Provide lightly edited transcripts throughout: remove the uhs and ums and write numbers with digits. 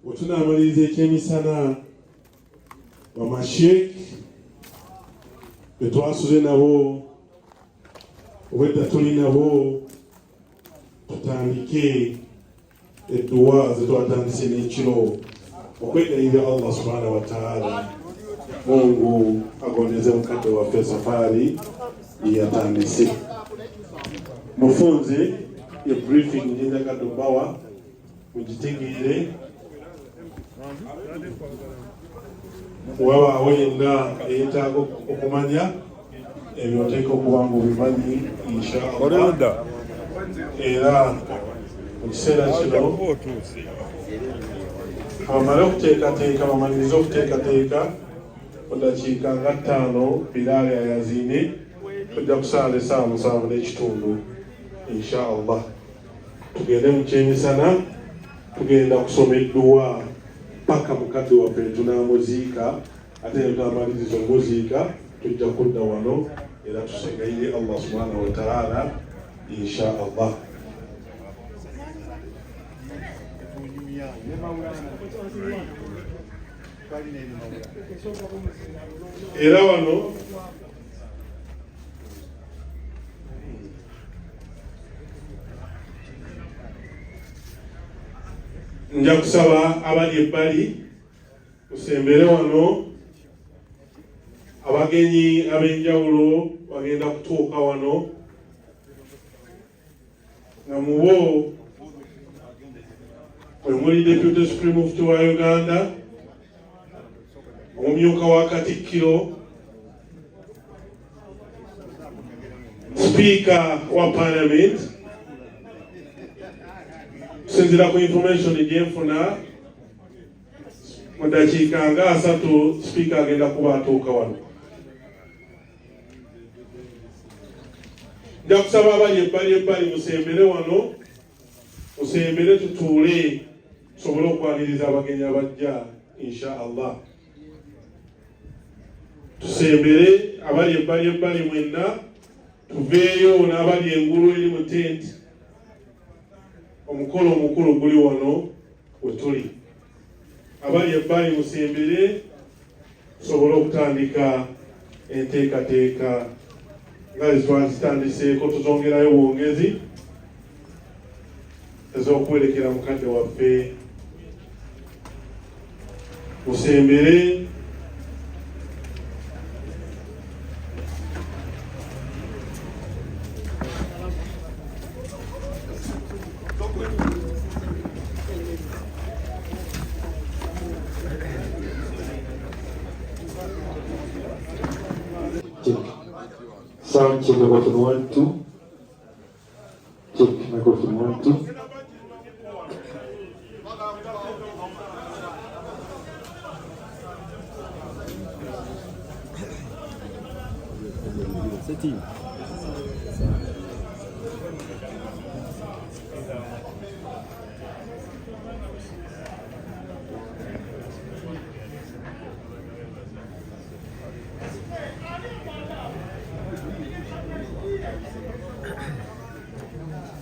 Otunamaliriza ekyemisana bamashek betwasuze nabo obwedda tuli nabo tutandike edduwa zetwatandise n'ekiro okwegayirira Allah subhanahu wa ta'ala Mungu agondeze mukadde waffe safari yatandise. Mufunze ye briefing nyendagadde bawa mugitegeere wabaawo yenna eyeetaaga okumanya ebyo oteeka okuba nga obimanyi inshallah. Era mu kiseera kino bamale okuteekateeka bamalirize okuteekateeka odakiika nga 5 Bilaal ayaziine tujja kusaala essaawa 7:30 inshallah. Tugende mu kyemisana tugenda kusoma edduwa paka mukadde waffe tunamuziika ate ne tutamaliriza omuziika tujja kudda wano era tusengayire Allah subhanahu wa ta'ala inshallah. Era wano nja kusaba abali ebbali kusembere wano abagenyi ab'enjawulo bagenda kutuuka wano nga mubo muli Deputy Supreme Mufti wa Uganda, omumyuka wa Katikkiro, Speaker wa Parliament. Kusinziira ku information gyenfuna mu dakiika nga 3 Speaker agenda kuba atuuka wano. Nja kusaba abali ebbali musembere wano, musembere tutuule tusobole okwaniriza abagenyi abajja inshallah. Tusembere abali ebbali mwenna tuveeyo n'abali engulu eri mu tent. Omukolo omukulu guli wano wetuli. Abali ebbali musembere tusobole okutandika enteekateeka nga zitwandiseeko tuzongerayo bwongezi ez'okuwerekera mukadde waffe. Musembere sound check microphone 1 2 check microphone 1 2. Setting.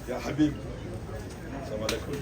يا حبيبي السلام عليكم.